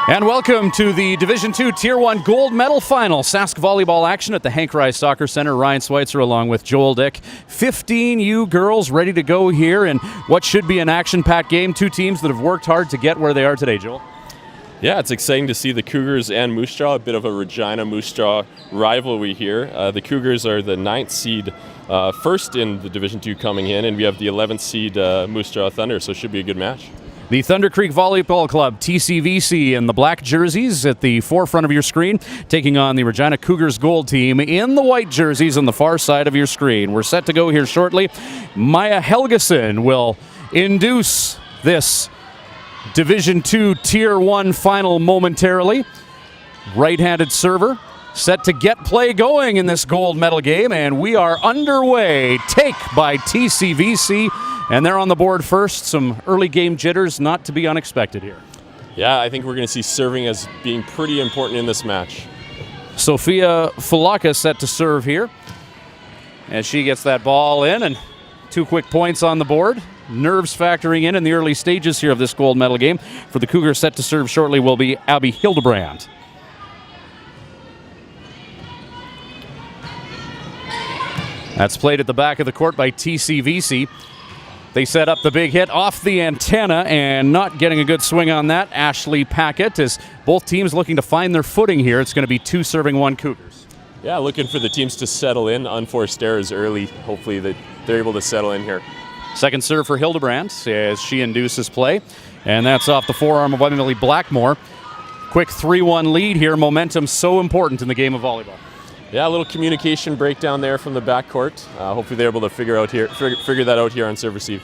And welcome to the Division II Tier 1 Gold Medal Final. Sask volleyball action at the Hank Rise Soccer Center. Ryan Schweitzer along with Joel Dick. 15 U girls ready to go here in what should be an action-packed game. Two teams that have worked hard to get where they are today, Joel. Yeah, it's exciting to see the Cougars and Moose Jaw, a bit of a Regina Moose Jaw rivalry here. The Cougars are the 9th seed, first in the Division II coming in, and we have the 11th seed Moose Jaw Thunder, so it should be a good match. The Thunder Creek Volleyball Club, TCVC, in the black jerseys at the forefront of your screen, taking on the Regina Cougars Gold team in the white jerseys on the far side of your screen. We're set to go here shortly. Maya Helgeson will induce this Division II Tier 1 final momentarily. Right-handed server, set to get play going in this gold medal game, and we are underway. Take by TCVC. And they're on the board first. Some early game jitters not to be unexpected here. Yeah, I think we're going to see serving as being pretty important in this match. Sophia Fulaka set to serve here as she gets that ball in, and 2 quick points on the board. Nerves factoring in the early stages here of this gold medal game. For the Cougars, set to serve shortly will be Abby Hildebrand. That's played at the back of the court by TCVC. They set up the big hit off the antenna and not getting a good swing on that. Ashley Packett, as both teams looking to find their footing here. It's going to be 2 serving 1 Cougars. Yeah, looking for the teams to settle in. Unforced errors early. Hopefully they're able to settle in here. Second serve for Hildebrand as she induces play. And that's off the forearm of Emily Blackmore. Quick 3-1 lead here. Momentum so important in the game of volleyball. Yeah, a little communication breakdown there from the backcourt. Hopefully they're able to figure that out here on serve receive.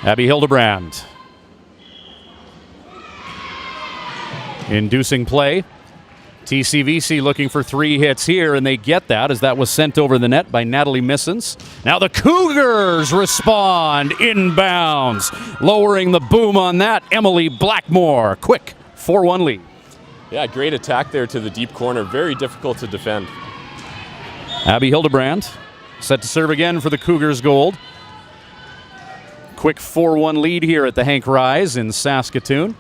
Abby Hildebrand inducing play. TCVC looking for 3 hits here, and they get that as that was sent over the net by Natalie Missons. Now the Cougars respond inbounds, lowering the boom on that. Emily Blackmore, quick 4-1 lead. Yeah, great attack there to the deep corner. Very difficult to defend. Abby Hildebrand set to serve again for the Cougars Gold. Quick 4-1 lead here at the Hank Rise in Saskatoon.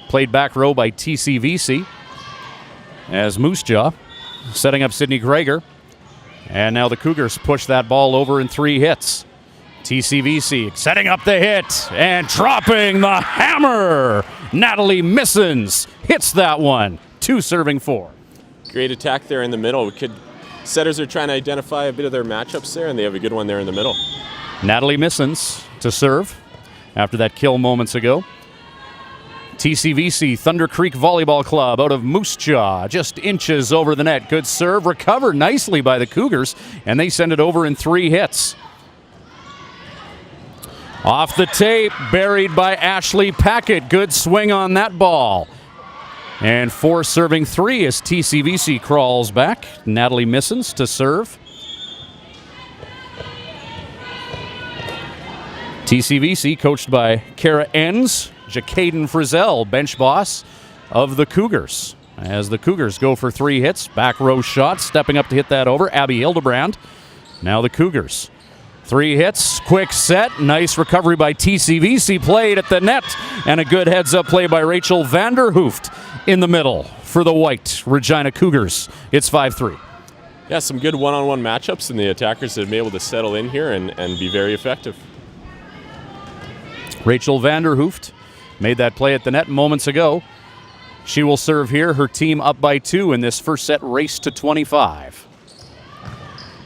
Played back row by TCVC. As Moose Jaw setting up Sydney Greger. And now the Cougars push that ball over in 3 hits. TCVC setting up the hit and dropping the hammer. Natalie Missons hits that one. 2 serving 4. Great attack there in the middle. Setters are trying to identify a bit of their matchups there, and they have a good one there in the middle. Natalie Missons to serve after that kill moments ago. TCVC Thunder Creek Volleyball Club out of Moose Jaw, just inches over the net. Good serve, recovered nicely by the Cougars, and they send it over in 3 hits. Off the tape, buried by Ashley Packett. Good swing on that ball. And 4 serving 3 as TCVC crawls back. Natalie Missons to serve. TCVC coached by Kara Enns. Jacaden Frizzell, bench boss of the Cougars. As the Cougars go for 3 hits. Back row shot, stepping up to hit that over. Abby Hildebrand. Now the Cougars. 3 hits, quick set, nice recovery by TCVC, played at the net, and a good heads-up play by Rachel Vanderhooft in the middle for the white Regina Cougars. It's 5-3. Yeah, some good one-on-one matchups, and the attackers have been able to settle in here and be very effective. Rachel Vanderhooft made that play at the net moments ago. She will serve here, her team up by 2 in this first set race to 25.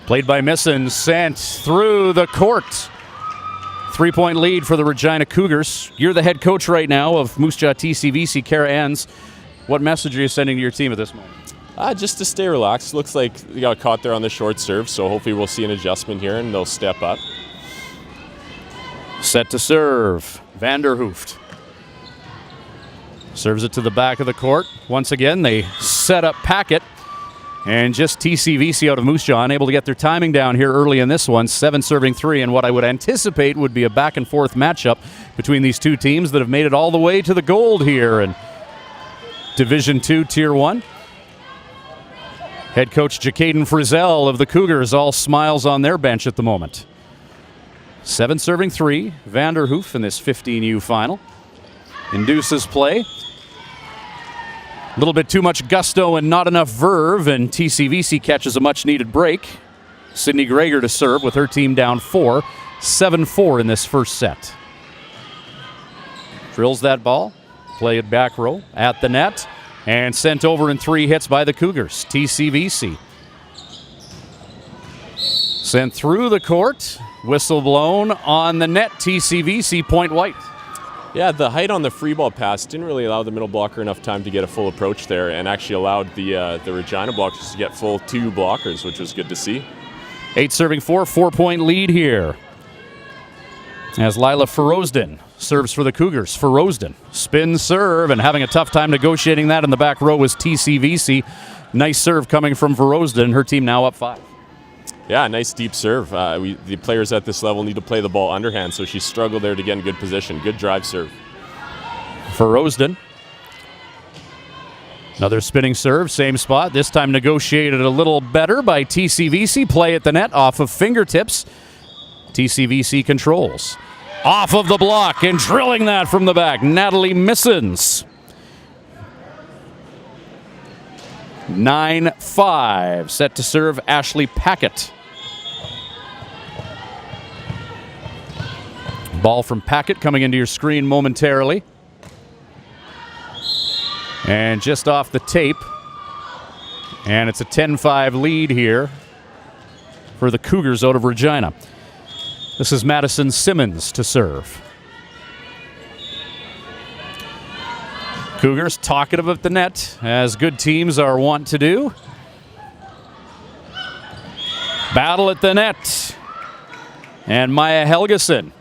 Played by Missons, sent through the court. 3-point lead for the Regina Cougars. You're the head coach right now of Moose Jaw TCVC, Kara Enns. What message are you sending to your team at this moment? Just to stay relaxed. Looks like they got caught there on the short serve, so hopefully we'll see an adjustment here and they'll step up. Set to serve, Vanderhooft. Serves it to the back of the court. Once again, they set up Packett. And just TCVC out of Moose Jaw unable to get their timing down here early in this one. 7 serving 3, and what I would anticipate would be a back-and-forth matchup between these two teams that have made it all the way to the gold here in Division II Tier 1. Head coach Jacaden Frizzell of the Cougars all smiles on their bench at the moment. 7 serving 3, Vanderhoof in this 15U final. Induces play. A little bit too much gusto and not enough verve, and TCVC catches a much-needed break. Sydney Greger to serve with her team down 4, 7-4 in this first set. Drills that ball, played back row at the net, and sent over in 3 hits by the Cougars. TCVC sent through the court, whistle blown on the net. TCVC point white. Yeah, the height on the free ball pass didn't really allow the middle blocker enough time to get a full approach there, and actually allowed the Regina blockers to get full 2 blockers, which was good to see. 8 serving 4, 4-point lead here. As Lila Ferozden serves for the Cougars. Ferozden spin serve, and having a tough time negotiating that in the back row was TCVC. Nice serve coming from Ferozden. Her team now up 5. Yeah, nice deep serve. The players at this level need to play the ball underhand, so she struggled there to get in good position. Good drive serve. Ferozden. Another spinning serve, same spot. This time negotiated a little better by TCVC. Play at the net off of fingertips. TCVC controls. Off of the block and drilling that from the back. Natalie Missons. 9-5. Set to serve Ashley Packett. Ball from Packett coming into your screen momentarily. And just off the tape. And it's a 10-5 lead here for the Cougars out of Regina. This is Madison Simmons to serve. Cougars talkative at the net, as good teams are wont to do. Battle at the net. And Maya Helgeson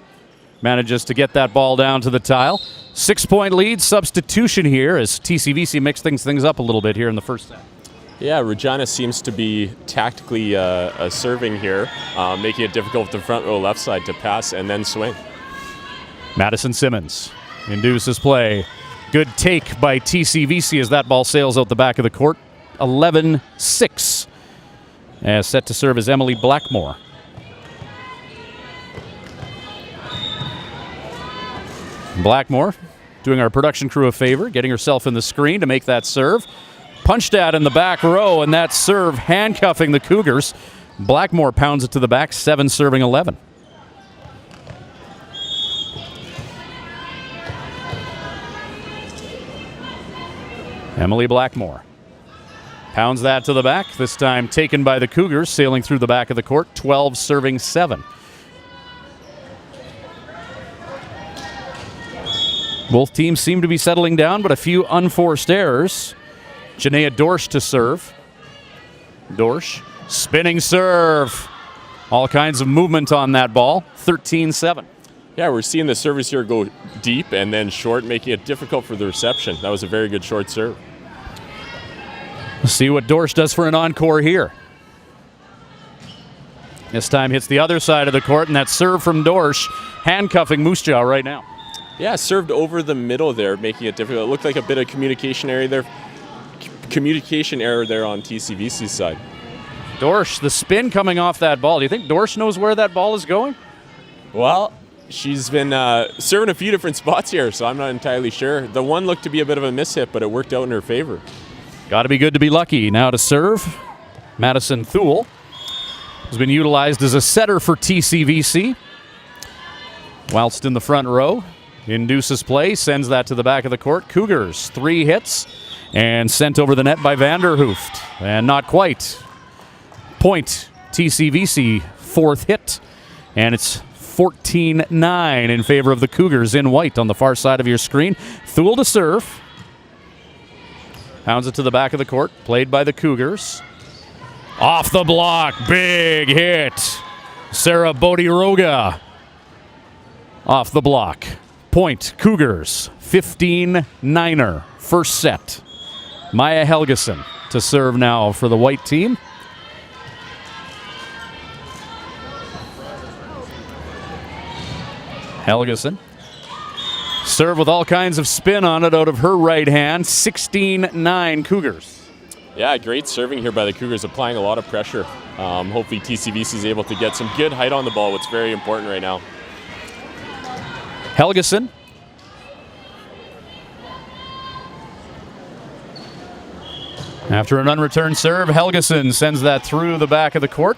manages to get that ball down to the tile. 6-point lead, substitution here as TCVC mixed things up a little bit here in the first set. Yeah, Regina seems to be tactically serving here, making it difficult with the front row left side to pass and then swing. Madison Simmons induces play. Good take by TCVC as that ball sails out the back of the court. 11-6. As set to serve is Emily Blackmore. Blackmore doing our production crew a favor, getting herself in the screen to make that serve. Punched at in the back row, and that serve handcuffing the Cougars. Blackmore pounds it to the back, 7 serving 11. Emily Blackmore pounds that to the back, this time taken by the Cougars, sailing through the back of the court, 12 serving 7. Both teams seem to be settling down, but a few unforced errors. Janaea Dorsch to serve. Dorsch, spinning serve. All kinds of movement on that ball, 13-7. Yeah, we're seeing the service here go deep and then short, making it difficult for the reception. That was a very good short serve. Let's see what Dorsch does for an encore here. This time hits the other side of the court, and that serve from Dorsch handcuffing Moose Jaw right now. Yeah, served over the middle there, making it difficult. It looked like a bit of communication error there on TCVC's side. Dorsch, the spin coming off that ball. Do you think Dorsch knows where that ball is going? Well, she's been serving a few different spots here, so I'm not entirely sure. The one looked to be a bit of a mishit, but it worked out in her favor. Got to be good to be lucky. Now to serve, Madison Thule has been utilized as a setter for TCVC. Whilst in the front row, induces play, sends that to the back of the court. Cougars, 3 hits, and sent over the net by Vanderhooft. And not quite. Point, TCVC, 4th hit. And it's 14-9 in favor of the Cougars in white on the far side of your screen. Thule to serve. Pounds it to the back of the court, played by the Cougars. Off the block, big hit. Sarah Bodiroga. Off the block. Point, Cougars, 15-9er, first set. Maya Helgeson to serve now for the white team. Helgeson. Serve with all kinds of spin on it out of her right hand. 16-9 Cougars. Yeah, great serving here by the Cougars, applying a lot of pressure. Hopefully TCVC is able to get some good height on the ball, what's very important right now. Helgeson. After an unreturned serve, Helgeson sends that through the back of the court.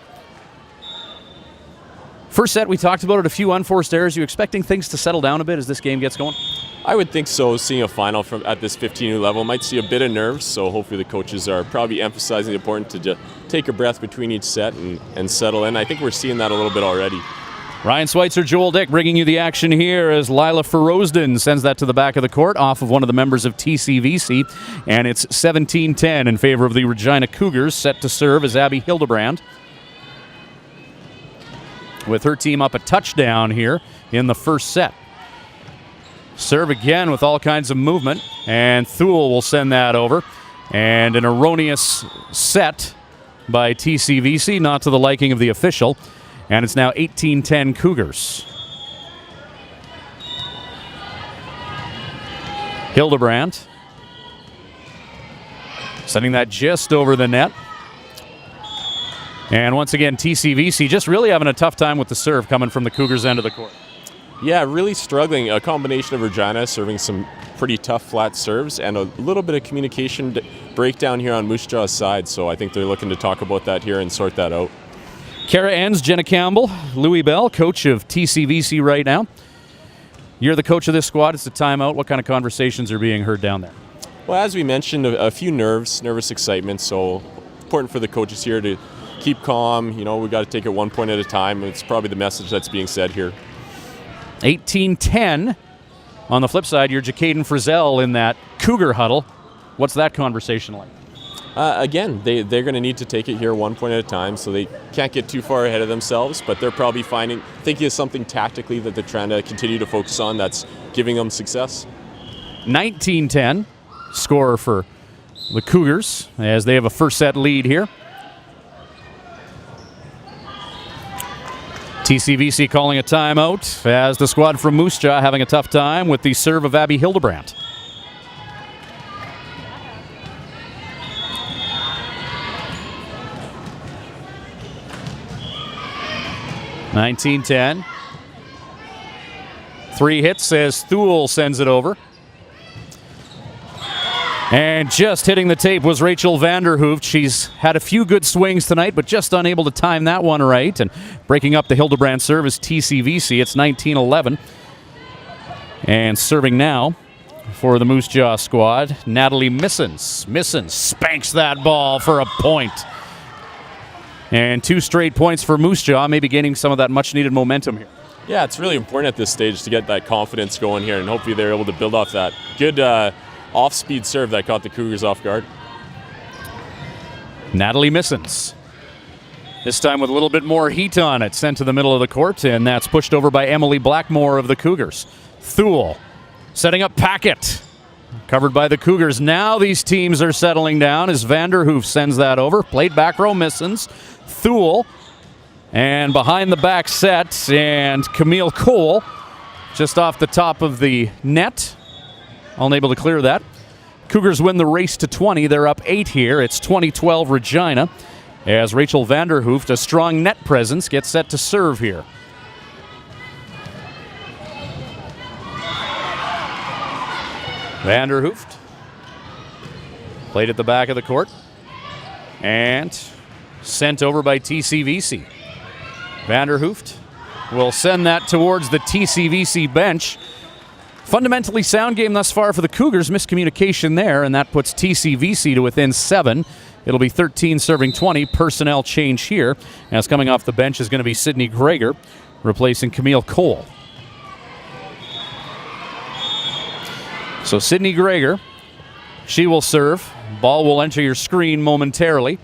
First set, we talked about it, a few unforced errors. You expecting things to settle down a bit as this game gets going? I would think so. Seeing a final at this 15U level might see a bit of nerves, so hopefully the coaches are probably emphasizing the importance to just take a breath between each set and settle in. I think we're seeing that a little bit already. Ryan Schweitzer, Joel Dick bringing you the action here as Lila Ferozden sends that to the back of the court off of one of the members of TCVC, and it's 17-10 in favor of the Regina Cougars. Set to serve is Abby Hildebrand, with her team up a touchdown here in the first set. Serve again with all kinds of movement, and Thule will send that over. And an erroneous set by TCVC, not to the liking of the official. And it's now 18-10 Cougars. Hildebrand sending that just over the net. And once again, TCVC just really having a tough time with the serve coming from the Cougars' end of the court. Yeah, really struggling. A combination of Regina serving some pretty tough flat serves and a little bit of communication breakdown here on Moose Jaw's side. So I think they're looking to talk about that here and sort that out. Kara Enns, Jenna Campbell, Louis Bell, coach of TCVC right now. You're the coach of this squad. It's a timeout. What kind of conversations are being heard down there? Well, as we mentioned, a few nervous excitement. So important for the coaches here to keep calm. You know, we got to take it 1 point at a time. It's probably the message that's being said here. 18-10. On the flip side, you're Jacaden Frizzell in that Cougar huddle. What's that conversation like? Again, they're going to need to take it here 1 point at a time, so they can't get too far ahead of themselves, but they're probably thinking of something tactically that they're trying to continue to focus on that's giving them success. 19-10 score for the Cougars as they have a first set lead here. TCVC calling a timeout as the squad from Moose Jaw having a tough time with the serve of Abby Hildebrand. (19-10). 3 hits as Thule sends it over. And just hitting the tape was Rachel Vanderhooft. She's had a few good swings tonight, but just unable to time that one right. And breaking up the Hildebrand serve is TCVC. It's 19-11. And serving now for the Moose Jaw squad, Natalie Missons. Missons spanks that ball for a point. And 2 straight points for Moose Jaw, maybe gaining some of that much-needed momentum here. Yeah, it's really important at this stage to get that confidence going here, and hopefully they're able to build off that. Good off-speed serve that caught the Cougars off guard. Natalie Missons. This time with a little bit more heat on it. Sent to the middle of the court, and that's pushed over by Emily Blackmore of the Cougars. Thule setting up Packett. Covered by the Cougars. Now these teams are settling down as Vanderhoof sends that over. Played back row Missons. Thule. And behind the back set, and Camille Cole just off the top of the net. Unable to clear that. Cougars win the race to 20. They're up 8 here. It's 20-12 Regina as Rachel Vanderhooft, a strong net presence, gets set to serve here. Vanderhooft played at the back of the court and sent over by TCVC. Vanderhooft will send that towards the TCVC bench. Fundamentally sound game thus far for the Cougars. Miscommunication there, and that puts TCVC to within 7. It'll be 13 serving 20. Personnel change here. As coming off the bench is going to be Sydney Greger, replacing Camille Cole. So Sydney Greger, she will serve. Ball will enter your screen momentarily.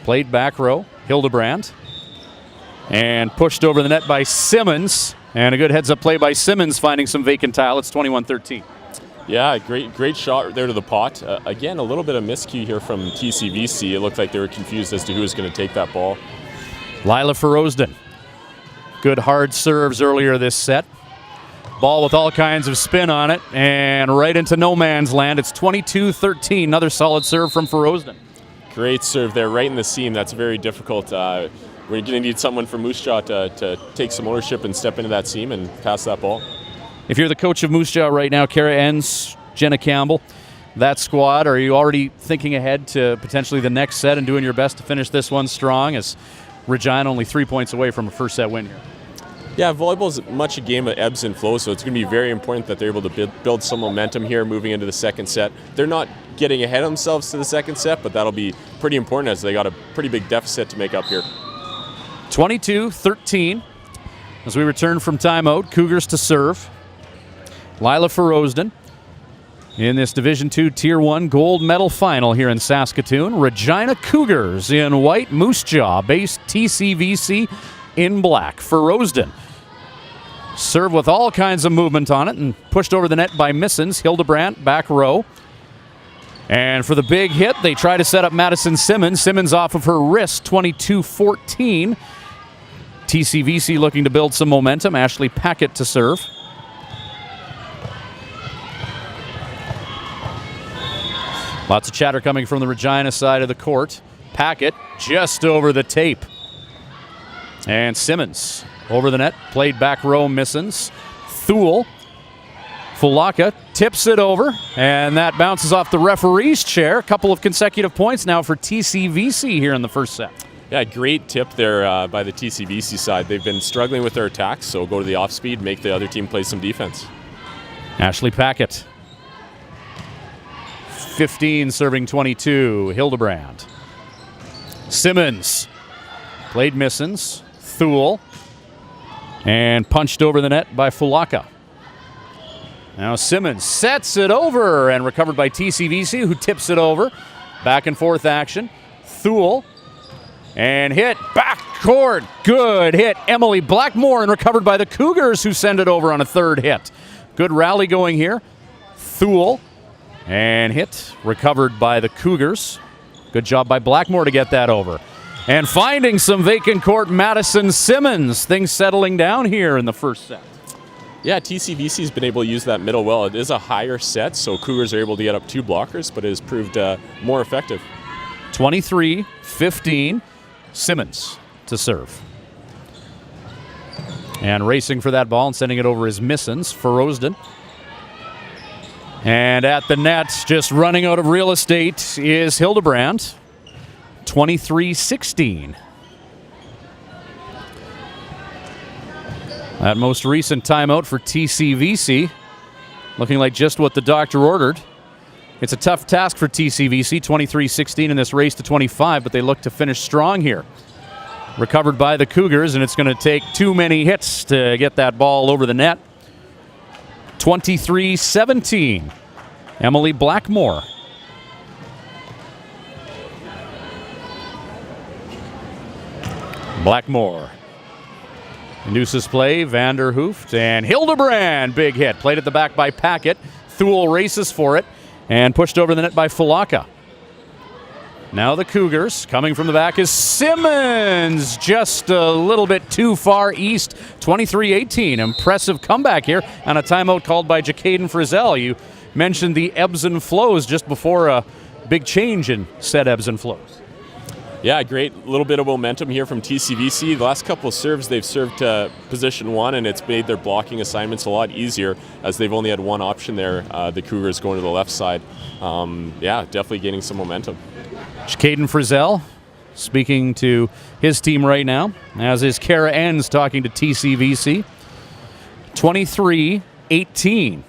Played back row, Hildebrand. And pushed over the net by Simmons. And a good heads-up play by Simmons, finding some vacant tile. It's 21-13. Yeah, great shot there to the pot. Again, a little bit of miscue here from TCVC. It looked like they were confused as to who was going to take that ball. Lila Ferozden. Good hard serves earlier this set. Ball with all kinds of spin on it, and right into no man's land. It's 22-13. Another solid serve from Ferozden. Great serve there, right in the seam. That's very difficult. We're going to need someone from Moose Jaw to take some ownership and step into that seam and pass that ball. If you're the coach of Moose Jaw right now, Kara Enns, Jenna Campbell, that squad? Are you already thinking ahead to potentially the next set and doing your best to finish this one strong, as Regina only 3 points away from a first set win here? Yeah, volleyball is much a game of ebbs and flows, so it's going to be very important that they're able to build some momentum here moving into the second set. They're not getting ahead of themselves to the second set, but that'll be pretty important as they got a pretty big deficit to make up here. 22-13 as we return from timeout. Cougars to serve. Lila Ferozden in this Division II Tier 1 gold medal final here in Saskatoon. Regina Cougars in white, Moose Jaw based TCVC in black. Ferozden served with all kinds of movement on it and pushed over the net by Missons. Hildebrandt back row. And for the big hit, they try to set up Madison Simmons. Simmons off of her wrist, 22-14. TCVC looking to build some momentum. Ashley Packett to serve. Lots of chatter coming from the Regina side of the court. Packett just over the tape. And Simmons over the net, played back row, Missons. Thule. Fulaka tips it over, and that bounces off the referee's chair. A couple of consecutive points now for TCVC here in the first set. Yeah, great tip there by the TCVC side. They've been struggling with their attacks, so go to the off speed, make the other team play some defense. Ashley Packett. 15 serving 22, Hildebrandt. Simmons played Missons. Thule. And punched over the net by Fulaka. Now Simmons sets it over and recovered by TCVC, who tips it over. Back and forth action. Thule. And hit backcourt. Good hit. Emily Blackmore, and recovered by the Cougars, who send it over on a third hit. Good rally going here. Thule. And hit. Recovered by the Cougars. Good job by Blackmore to get that over. And finding some vacant court, Madison Simmons. Things settling down here in the first set. Yeah, TCVC's been able to use that middle well. It is a higher set, so Cougars are able to get up 2 blockers, but it has proved more effective. 23-15, Simmons to serve. And racing for that ball and sending it over is Missons, Ferozden. And at the net, just running out of real estate, is Hildebrandt. 23-16. That most recent timeout for TCVC, looking like just what the doctor ordered. It's a tough task for TCVC, 23-16 in this race to 25, but they look to finish strong here. Recovered by the Cougars, and it's going to take too many hits to get that ball over the net. 23-17, Emily Blackmore. Blackmore induces play, Vanderhooft, and Hildebrandt, big hit. Played at the back by Packett. Thule races for it, and pushed over the net by Fulaka. Now the Cougars, coming from the back is Simmons, just a little bit too far east, 23-18. Impressive comeback here on a timeout called by Jacaden Frizzell. You mentioned the ebbs and flows just before a big change in said ebbs and flows. Yeah, great little bit of momentum here from TCVC. The last couple of serves, they've served position 1, and it's made their blocking assignments a lot easier as they've only had one option there, the Cougars going to the left side. Yeah, definitely gaining some momentum. Caden Frizzell speaking to his team right now, as is Kara Enns talking to TCVC. 23-18.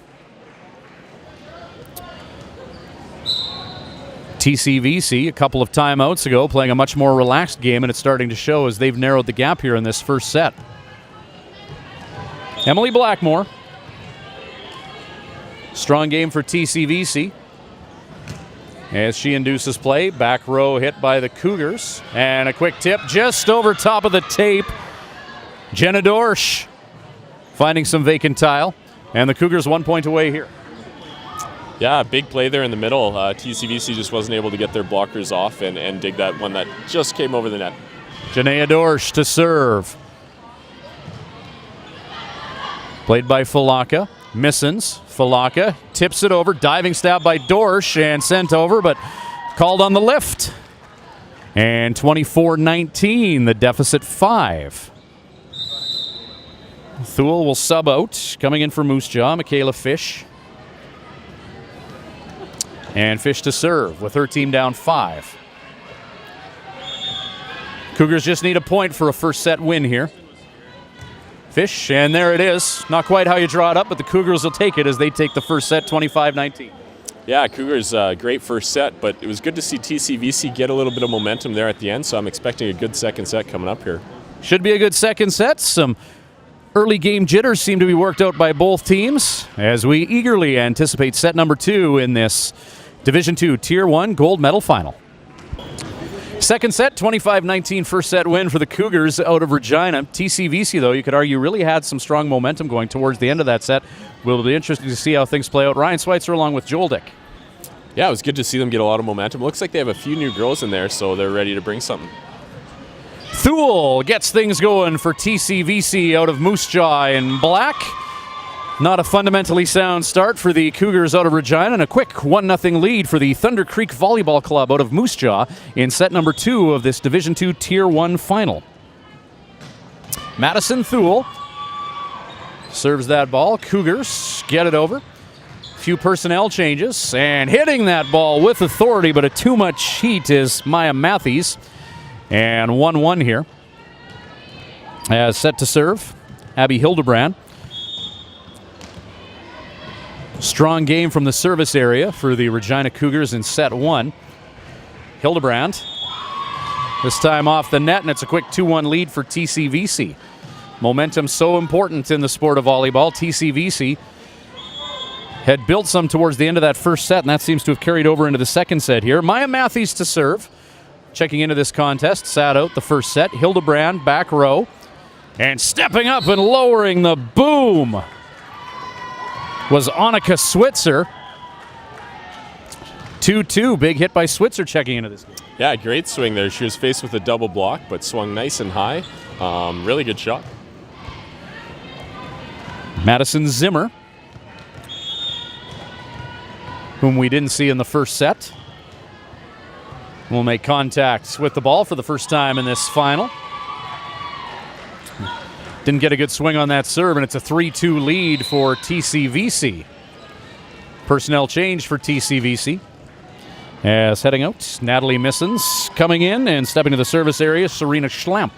TCVC, a couple of timeouts ago, playing a much more relaxed game, and it's starting to show as they've narrowed the gap here in this first set. Emily Blackmore. Strong game for TCVC. As she induces play, back row hit by the Cougars. And a quick tip just over top of the tape. Jenna Dorsch finding some vacant tile. And the Cougars 1 point away here. Yeah, big play there in the middle. TCVC just wasn't able to get their blockers off and dig that one that just came over the net. Janaea Dorsch to serve. Played by Fulaka. Missons. Fulaka tips it over. Diving stab by Dorsch and sent over, but called on the lift. And 24-19, the deficit 5. Thule will sub out. Coming in for Moose Jaw, Michaela Fish. And Fish to serve with her team down 5. Cougars just need a point for a first set win here. Fish, and there it is. Not quite how you draw it up, but the Cougars will take it as they take the first set 25-19. Yeah, Cougars, great first set, but it was good to see TCVC get a little bit of momentum there at the end, so I'm expecting a good second set coming up here. Should be a good second set. Some early game jitters seem to be worked out by both teams as we eagerly anticipate set number 2 in this Division II Tier 1 gold medal final. Second set, 25-19 first set win for the Cougars out of Regina. TCVC, though, you could argue really had some strong momentum going towards the end of that set. Will be interesting to see how things play out. Ryan Schweitzer along with Joel Dick. Yeah, it was good to see them get a lot of momentum. Looks like they have a few new girls in there, so they're ready to bring something. Thule gets things going for TCVC out of Moose Jaw in black. Not a fundamentally sound start for the Cougars out of Regina, and a quick 1-0 lead for the Thunder Creek Volleyball Club out of Moose Jaw in set number 2 of this Division II Tier 1 final. Madison Thule serves that ball. Cougars get it over. Few personnel changes, and hitting that ball with authority, but at too much heat is Maya Matthews. And 1-1 here. As set to serve, Abby Hildebrand. Strong game from the service area for the Regina Cougars in set 1. Hildebrand, this time off the net, and it's a quick 2-1 lead for TCVC. Momentum so important in the sport of volleyball. TCVC had built some towards the end of that first set, and that seems to have carried over into the second set here. Maya Matthews to serve. Checking into this contest, sat out the first set. Hildebrand, back row. And stepping up and lowering the boom was Annika Switzer. 2-2, big hit by Switzer checking into this game. Yeah, great swing there. She was faced with a double block, but swung nice and high. Really good shot. Madison Zimmer, whom we didn't see in the first set, will make contact with the ball for the first time in this final. Didn't get a good swing on that serve, and it's a 3-2 lead for TCVC. Personnel change for TCVC. As heading out, Natalie Missons coming in, and stepping to the service area, Serena Schlamp.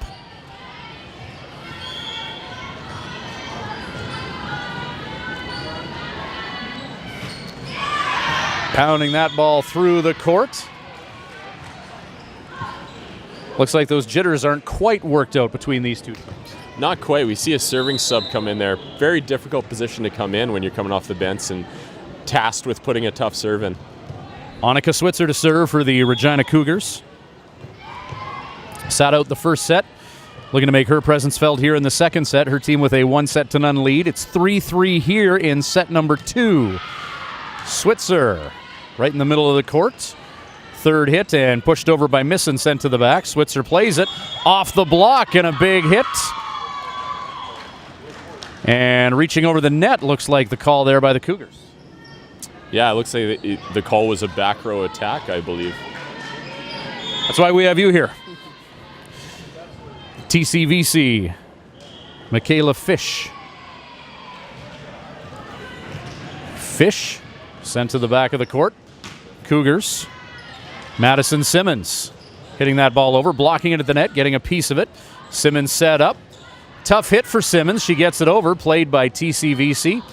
Pounding that ball through the court. Looks like those jitters aren't quite worked out between these two teams. Not quite. We see a serving sub come in there. Very difficult position to come in when you're coming off the bench and tasked with putting a tough serve in. Annika Switzer to serve for the Regina Cougars. Sat out the first set. Looking to make her presence felt here in the second set. Her team with a 1-0 lead. It's 3-3 here in set number 2. Switzer right in the middle of the court. Third hit and pushed over by Misson, sent to the back. Switzer plays it off the block and a big hit. And reaching over the net, looks like the call there by the Cougars. Yeah, it looks like the call was a back row attack, I believe. That's why we have you here. TCVC, Michaela Fish. Fish sent to the back of the court. Cougars. Madison Simmons hitting that ball over, blocking it at the net, getting a piece of it. Simmons set up. Tough hit for Simmons. She gets it over, played by TCVC.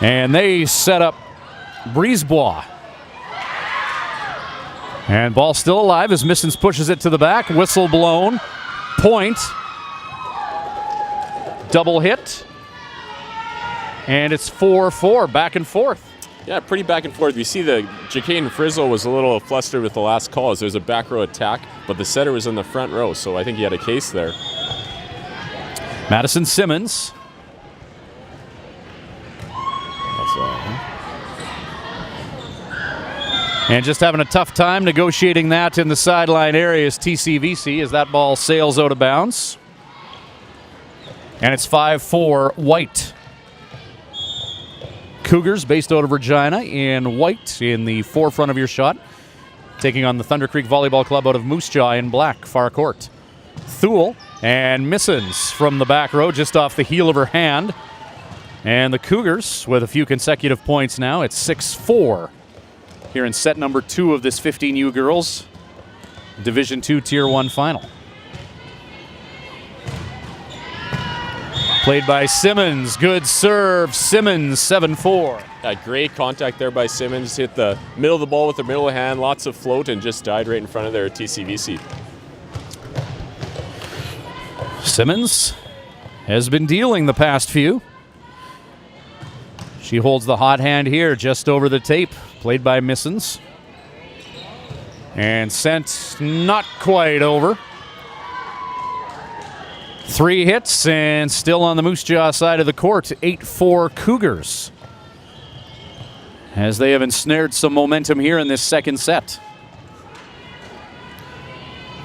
And they set up Brisebois. And ball still alive as Missons pushes it to the back. Whistle blown. Point. Double hit. And it's 4-4, back and forth. Yeah, pretty back and forth. We see the Jacane Frizzle was a little flustered with the last call as there was a back row attack, but the setter was in the front row, so I think he had a case there. Madison Simmons. And just having a tough time negotiating that in the sideline area is TCVC as that ball sails out of bounds. And it's 5-4 white. Cougars, based out of Regina, in white in the forefront of your shot. Taking on the Thunder Creek Volleyball Club out of Moose Jaw in black, far court. Thule and Missons from the back row, just off the heel of her hand. And the Cougars with a few consecutive points now. It's 6-4 here in set number 2 of this 15U girls Division II Tier 1 final. Played by Simmons. Good serve. Simmons, 7-4. Great contact there by Simmons. Hit the middle of the ball with the middle hand. Lots of float and just died right in front of their TCVC. Simmons has been dealing the past few. She holds the hot hand here just over the tape. Played by Missons. And sent not quite over. 3 hits and still on the Moose Jaw side of the court. 8-4 Cougars, as they have ensnared some momentum here in this second set.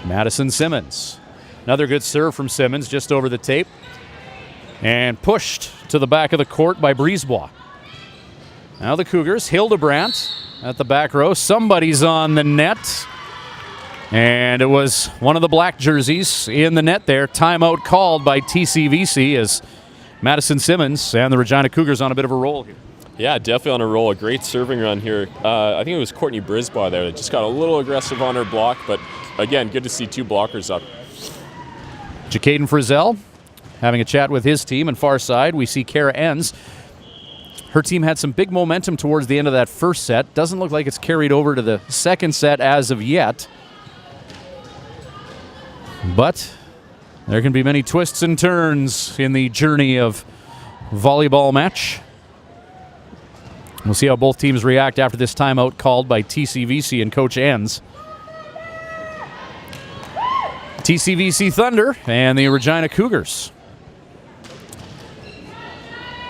Madison Simmons. Another good serve from Simmons just over the tape. And pushed to the back of the court by Brisebois. Now the Cougars, Hildebrandt at the back row. Somebody's on the net. And it was one of the black jerseys in the net there. Timeout called by TCVC as Madison Simmons and the Regina Cougars on a bit of a roll here. Yeah, definitely on a roll. A great serving run here. I think it was Courtney Brisebois there that just got a little aggressive on her block. But again, good to see 2 blockers up. Jacaden Frizzell having a chat with his team. And far side, we see Kara Enns. Her team had some big momentum towards the end of that first set. Doesn't look like it's carried over to the second set as of yet. But there can be many twists and turns in the journey of volleyball match. We'll see how both teams react after this timeout called by TCVC and Coach Enns. TCVC Thunder and the Regina Cougars.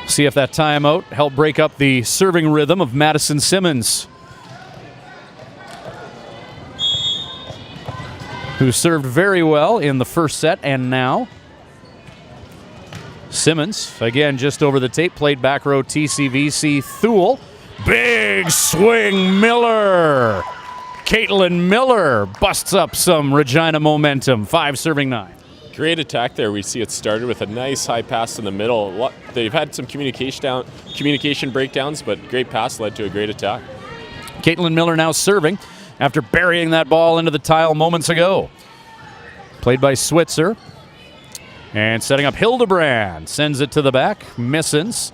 See if that timeout helped break up the serving rhythm of Madison Simmons, who served very well in the first set, and now Simmons, again just over the tape, played back row TCVC. Thule, big swing, Miller. Caitlin Miller busts up some Regina momentum, 5 serving 9. Great attack there. We see it started with a nice high pass in the middle. They've had some communication breakdowns, but great pass led to a great attack. Caitlin Miller now serving after burying that ball into the tile moments ago. Played by Switzer. And setting up Hildebrandt. Sends it to the back. Missons.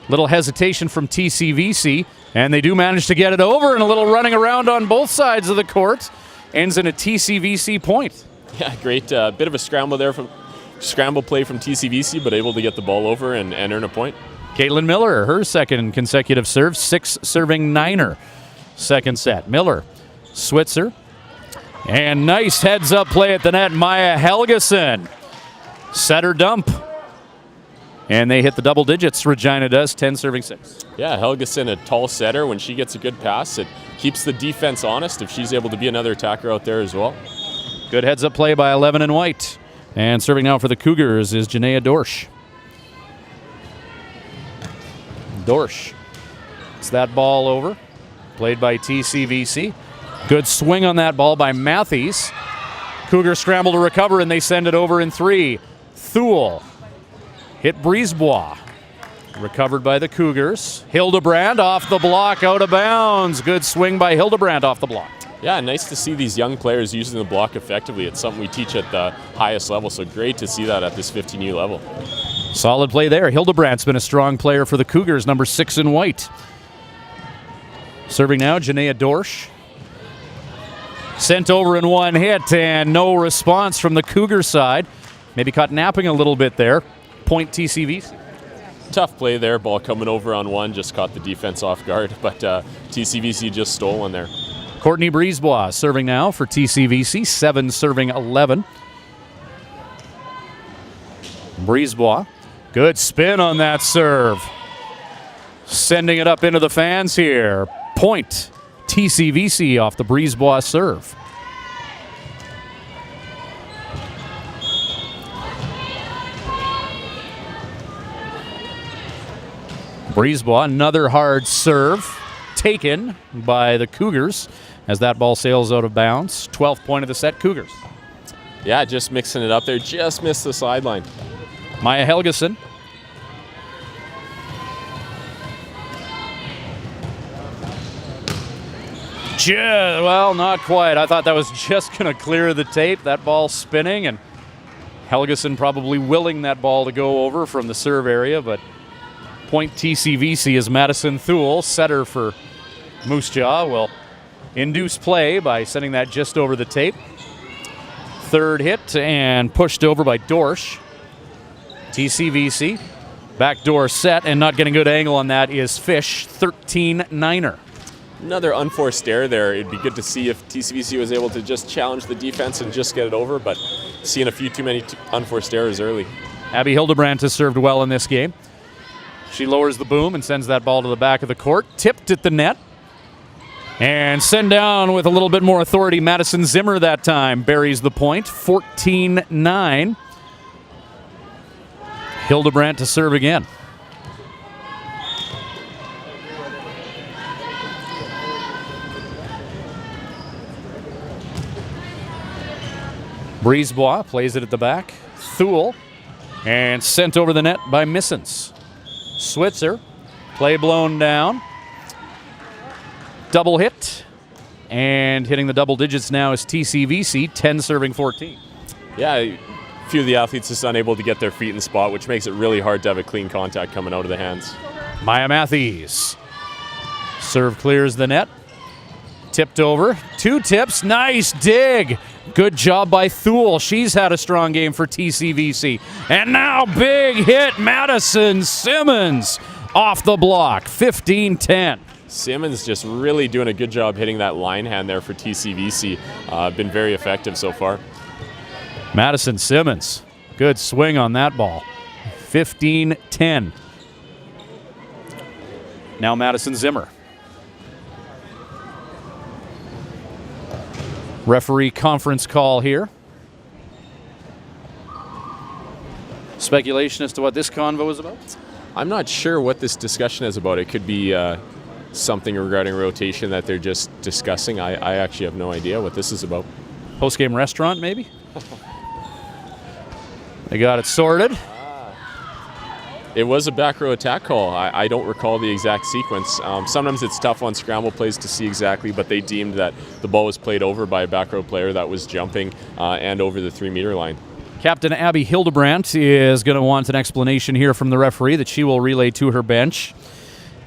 Little hesitation from TCVC. And they do manage to get it over, and a little running around on both sides of the court. Ends in a TCVC point. Yeah, great. Bit of a scramble there scramble play from TCVC, but able to get the ball over and earn a point. Caitlin Miller, her second consecutive serve. 6 serving 9er. Second set. Miller. Switzer. And nice heads-up play at the net. Maya Helgeson. Setter dump. And they hit the double digits. Regina does. 10 serving 6. Yeah, Helgeson, a tall setter. When she gets a good pass, it keeps the defense honest if she's able to be another attacker out there as well. Good heads-up play by 11 and White. And serving now for the Cougars is Janaea Dorsch. Dorsch. It's that ball over. Played by TCVC. Good swing on that ball by Matthews. Cougars scramble to recover, and they send it over in 3. Thule hit Brisebois. Recovered by the Cougars. Hildebrandt off the block, out of bounds. Good swing by Hildebrandt off the block. Yeah, nice to see these young players using the block effectively. It's something we teach at the highest level, so great to see that at this 15U level. Solid play there. Hildebrandt's been a strong player for the Cougars, number 6 in White. Serving now, Janaea Dorsch. Sent over in one hit, and no response from the Cougar side. Maybe caught napping a little bit there. Point TCVC. Tough play there. Ball coming over on one. Just caught the defense off guard, but TCVC just stole one there. Courtney Brisebois serving now for TCVC. 7 serving 11. Brisebois. Good spin on that serve. Sending it up into the fans here. Point TCVC off the Brisebois serve. Brisebois, another hard serve taken by the Cougars as that ball sails out of bounds. 12th point of the set, Cougars. Yeah, just mixing it up there. Just missed the sideline. Maya Helgeson. Well, not quite. I thought that was just going to clear the tape. That ball spinning, and Helgeson probably willing that ball to go over from the serve area, but point TCVC as Madison Thule, setter for Moose Jaw, will induce play by sending that just over the tape. Third hit and pushed over by Dorsch. TCVC, backdoor set, and not getting good angle on that is Fish, 13-9er. Another unforced error there. It'd be good to see if TCVC was able to just challenge the defense and just get it over, but seeing a few too many unforced errors early. Abby Hildebrandt has served well in this game. She lowers the boom and sends that ball to the back of the court. Tipped at the net. And send down with a little bit more authority. Madison Zimmer that time buries the point. 14-9. Hildebrandt to serve again. Brisebois plays it at the back. Thule. And sent over the net by Missens. Switzer. Play blown down. Double hit. And hitting the double digits now is TCVC, 10 serving 14. Yeah, a few of the athletes just unable to get their feet in the spot, which makes it really hard to have a clean contact coming out of the hands. Maya Matthews. Serve clears the net. Tipped over. 2 tips. Nice dig. Good job by Thule. She's had a strong game for TCVC. And now big hit. Madison Simmons off the block. 15-10. Simmons just really doing a good job hitting that line hand there for TCVC. Been very effective so far. Madison Simmons. Good swing on that ball. 15-10. Now Madison Zimmer. Referee conference call here. Speculation as to what this convo is about? I'm not sure what this discussion is about. It could be something regarding rotation that they're just discussing. I actually have no idea what this is about. Post-game restaurant, maybe? They got it sorted. It was a back row attack call. I don't recall the exact sequence. Sometimes it's tough on scramble plays to see exactly, but they deemed that the ball was played over by a back row player that was jumping and over the 3-meter line. Captain Abby Hildebrandt is going to want an explanation here from the referee that she will relay to her bench.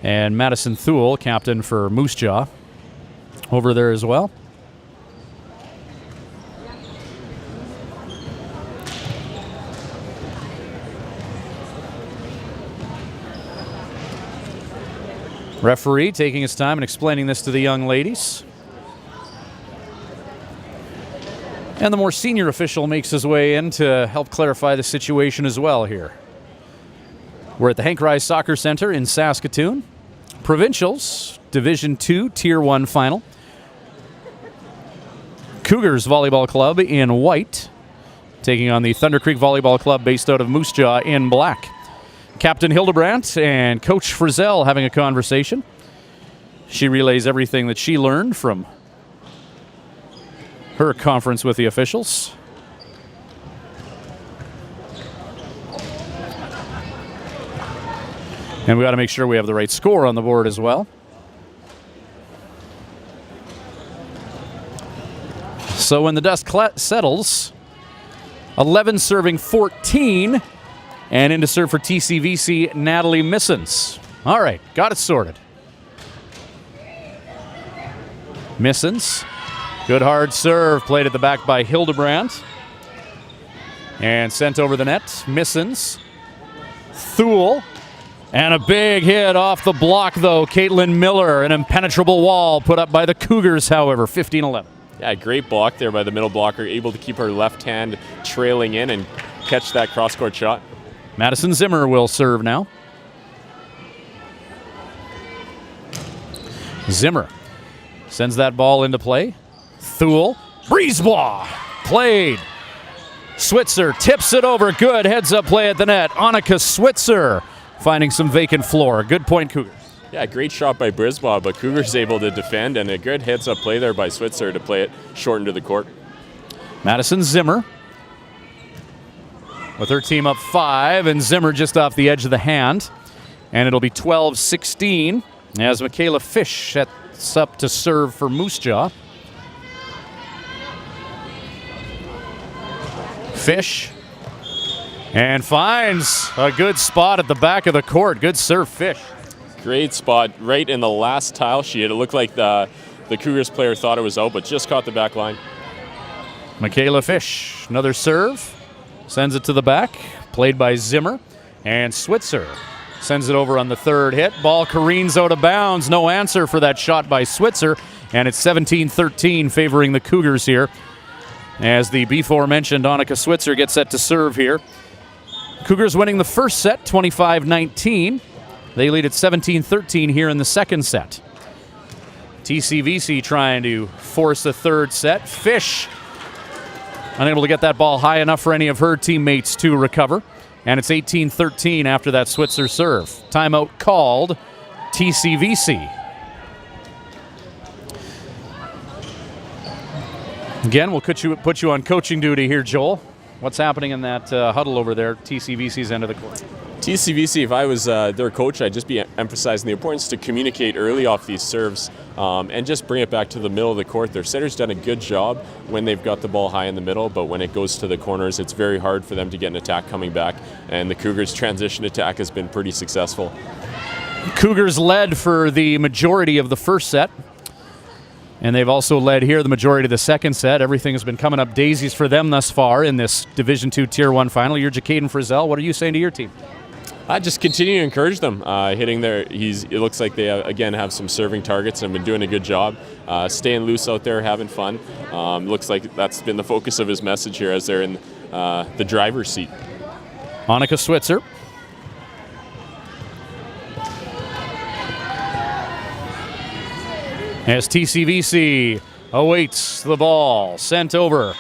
And Madison Thule, captain for Moose Jaw, over there as well. Referee taking his time and explaining this to the young ladies. And the more senior official makes his way in to help clarify the situation as well here. We're at the Hank Rise Soccer Center in Saskatoon. Provincials, Division II, Tier 1 final. Cougars Volleyball Club in white, taking on the Thunder Creek Volleyball Club based out of Moose Jaw in black. Captain Hildebrandt and Coach Frizzell having a conversation. She relays everything that she learned from her conference with the officials. And we got to make sure we have the right score on the board as well. So when the dust settles, 11 serving 14. And in to serve for TCVC, Natalie Missens. All right, got it sorted. Missens. Good hard serve, played at the back by Hildebrandt. And sent over the net. Missens. Thule. And a big hit off the block, though. Caitlin Miller, an impenetrable wall put up by the Cougars, however, 15-11. Yeah, great block there by the middle blocker, able to keep her left hand trailing in and catch that cross-court shot. Madison Zimmer will serve now. Zimmer sends that ball into play. Thule. Brisebois played. Switzer tips it over. Good heads-up play at the net. Annika Switzer finding some vacant floor. Good point, Cougars. Yeah, great shot by Brisebois, but Cougars able to defend, and a good heads-up play there by Switzer to play it short into the court. Madison Zimmer with her team up 5, and Zimmer just off the edge of the hand. And it'll be 12-16 as Michaela Fish It's up to serve for Moose Jaw. Fish. And finds a good spot at the back of the court. Good serve, Fish. Great spot right in the last tile she hit. It looked like the Cougars player thought it was out, but just caught the back line. Michaela Fish, another serve. Sends it to the back. Played by Zimmer. And Switzer sends it over on the third hit. Ball careens out of bounds. No answer for that shot by Switzer. And it's 17-13 favoring the Cougars here, as the before-mentioned Annika Switzer gets set to serve here. Cougars winning the first set, 25-19. They lead at 17-13 here in the second set. TCVC trying to force a third set. Fish unable to get that ball high enough for any of her teammates to recover. And it's 18-13 after that Switzer serve. Timeout called, TCVC. Again, we'll put you on coaching duty here, Joel. What's happening in that huddle over there, TCVC's end of the court? TCVC, if I was their coach, I'd just be emphasizing the importance to communicate early off these serves and just bring it back to the middle of the court. Their setter's done a good job when they've got the ball high in the middle, but when it goes to the corners, it's very hard for them to get an attack coming back, and the Cougars' transition attack has been pretty successful. Cougars led for the majority of the first set, and they've also led here the majority of the second set. Everything has been coming up daisies for them thus far in this Division II Tier 1 final. You're Jacaden Frizzell. What are you saying to your team? I just continue to encourage them. Hitting their, it looks like they again have some serving targets and been doing a good job. Staying loose out there, having fun. Looks like that's been the focus of his message here as they're in the driver's seat. Annika Switzer. As TCVC awaits the ball, sent over.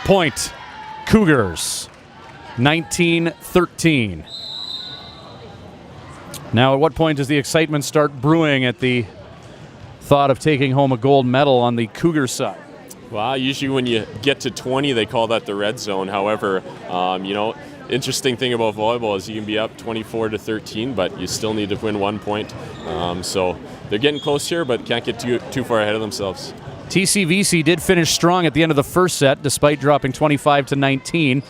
Point, Cougars, 19-13. Now, at what point does the excitement start brewing at the thought of taking home a gold medal on the Cougars side? Well, usually when you get to 20, they call that the red zone. However, interesting thing about volleyball is you can be up 24-13, but you still need to win 1 point. So they're getting close here, but can't get too far ahead of themselves. TCVC did finish strong at the end of the first set, despite dropping 25-19.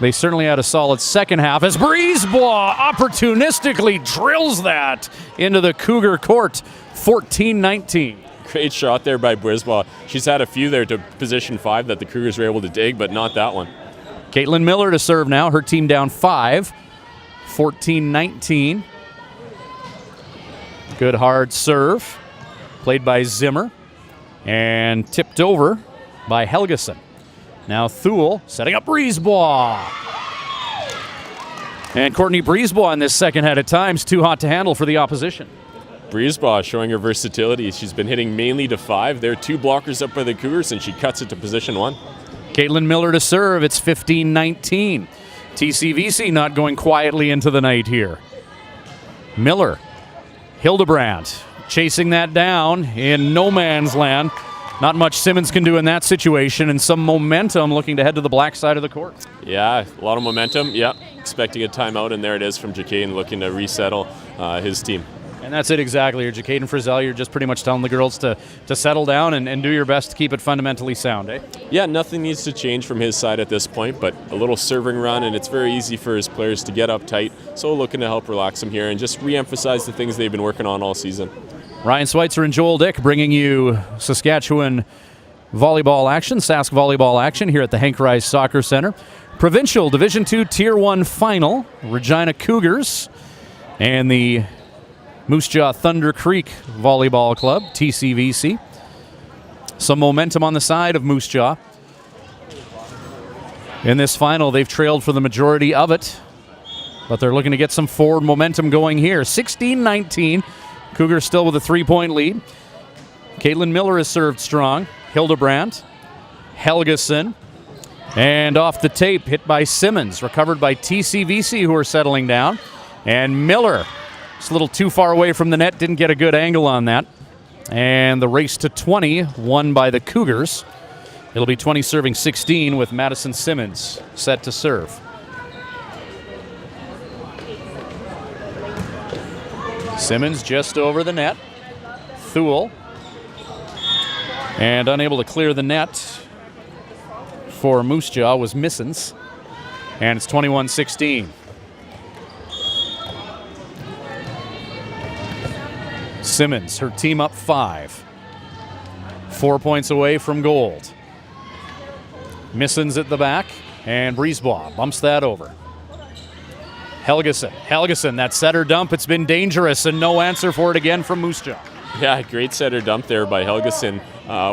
They certainly had a solid second half as Brisebois opportunistically drills that into the Cougar court, 14-19. Great shot there by Brisebois. She's had a few there to position 5 that the Cougars were able to dig, but not that one. Caitlin Miller to serve now. Her team down 5, 14-19. Good hard serve, played by Zimmer, and tipped over by Helgeson. Now Thule setting up Brisebois. And Courtney Brisebois in this second head at times too hot to handle for the opposition. Brisebois showing her versatility. She's been hitting mainly to 5. There are 2 blockers up by the Cougars, and she cuts it to position 1. Caitlin Miller to serve. It's 15-19. TCVC not going quietly into the night here. Miller, Hildebrandt chasing that down in no man's land. Not much Simmons can do in that situation, and some momentum looking to head to the black side of the court. Yeah, a lot of momentum. Yeah, expecting a timeout, and there it is from Jacaden looking to resettle his team. And that's it exactly. You're Jacaden Frizzell. You're just pretty much telling the girls to settle down and do your best to keep it fundamentally sound, eh? Yeah, nothing needs to change from his side at this point, but a little serving run, and it's very easy for his players to get uptight. So looking to help relax them here and just re-emphasize the things they've been working on all season. Ryan Schweitzer and Joel Dick bringing you Saskatchewan volleyball action, Sask volleyball action here at the Hank Rice Soccer Center. Provincial Division II Tier 1 final, Regina Cougars and the Moose Jaw Thunder Creek Volleyball Club, TCVC. Some momentum on the side of Moose Jaw. In this final, they've trailed for the majority of it, but they're looking to get some forward momentum going here. 16-19. Cougars still with a 3-point lead. Caitlin Miller has served strong. Hildebrandt, Helgeson, and off the tape, hit by Simmons, recovered by TCVC, who are settling down. And Miller, it's a little too far away from the net, didn't get a good angle on that. And the race to 20, won by the Cougars. It'll be 20 serving 16 with Madison Simmons set to serve. Simmons just over the net. Thule. And unable to clear the net for Moose Jaw was Missons. And it's 21-16. Simmons, her team up 5. 4 points away from gold. Missons at the back, and Brisebois bumps that over. Helgeson, that setter dump, it's been dangerous, and no answer for it again from Moose Jaw. Yeah, great setter dump there by Helgeson.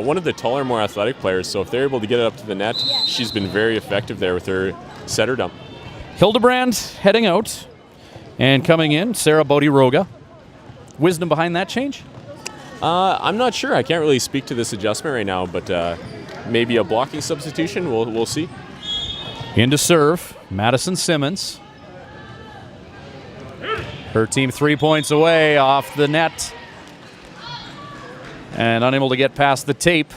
One of the taller, more athletic players, so if they're able to get it up to the net, she's been very effective there with her setter dump. Hildebrand heading out, and coming in, Sarah Bodiroga. Wisdom behind that change? I'm not sure. I can't really speak to this adjustment right now, but maybe a blocking substitution. We'll see. In to serve, Madison Simmons. Her team 3 points away off the net. And unable to get past the tape.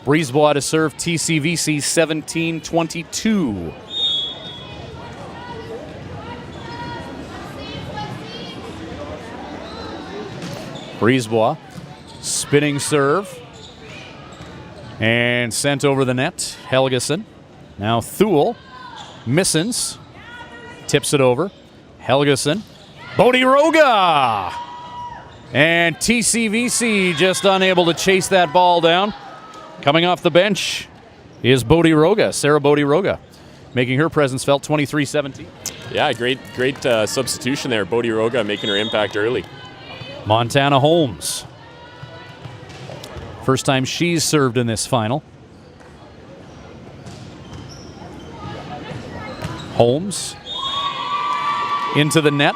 Brisebois to serve TCVC 17-22. Brisebois, spinning serve. And sent over the net. Helgeson. Now Thule. Missons. Tips it over. Helgeson. Bodiroga! And TCVC just unable to chase that ball down. Coming off the bench is Bodiroga, Sarah Bodiroga, making her presence felt 23-17. Yeah, great substitution there. Bodiroga making her impact early. Montana Holmes. First time she's served in this final. Holmes into the net.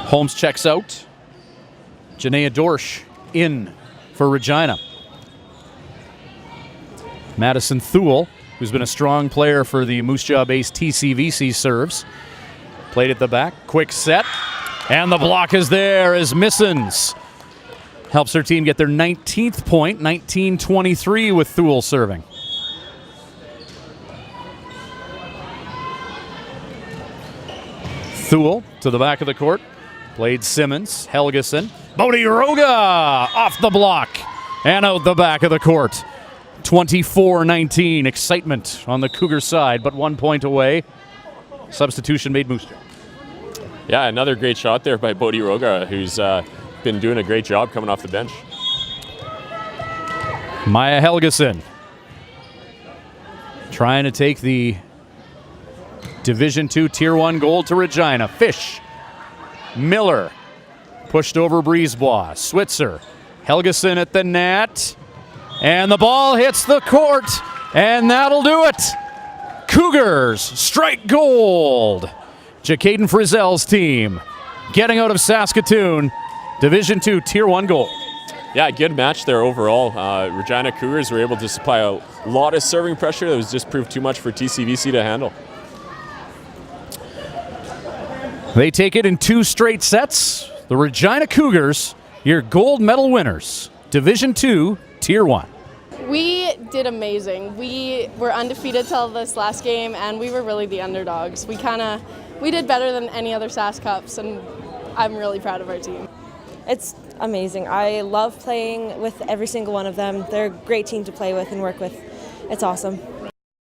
Holmes checks out. Janaea Dorsch in for Regina. Madison Thule, who's been a strong player for the Moose Jaw-based TCVC, serves. Played at the back, quick set, and the block is there as Missons helps her team get their 19th point, 19-23 with Thule serving. Thule to the back of the court. Played Simmons, Helgeson. Bodiroga off the block and out the back of the court. 24-19. Excitement on the Cougar side, but 1 point away. Substitution made Moose Jaw. Yeah, another great shot there by Bodiroga, who's been doing a great job coming off the bench. Maya Helgeson trying to take the Division II Tier 1 gold to Regina. Fish. Miller pushed over Brisebois. Switzer. Helgeson at the net. And the ball hits the court. And that'll do it. Cougars strike gold. Jacaden Frizzell's team getting out of Saskatoon. Division II Tier 1 gold. Yeah, good match there overall. Regina Cougars were able to supply a lot of serving pressure that was just proved too much for TCVC to handle. They take it in 2 straight sets. The Regina Cougars, your gold medal winners. Division II, Tier 1. We did amazing. We were undefeated till this last game, and we were really the underdogs. We did better than any other Sask Cups, and I'm really proud of our team. It's amazing. I love playing with every single one of them. They're a great team to play with and work with. It's awesome.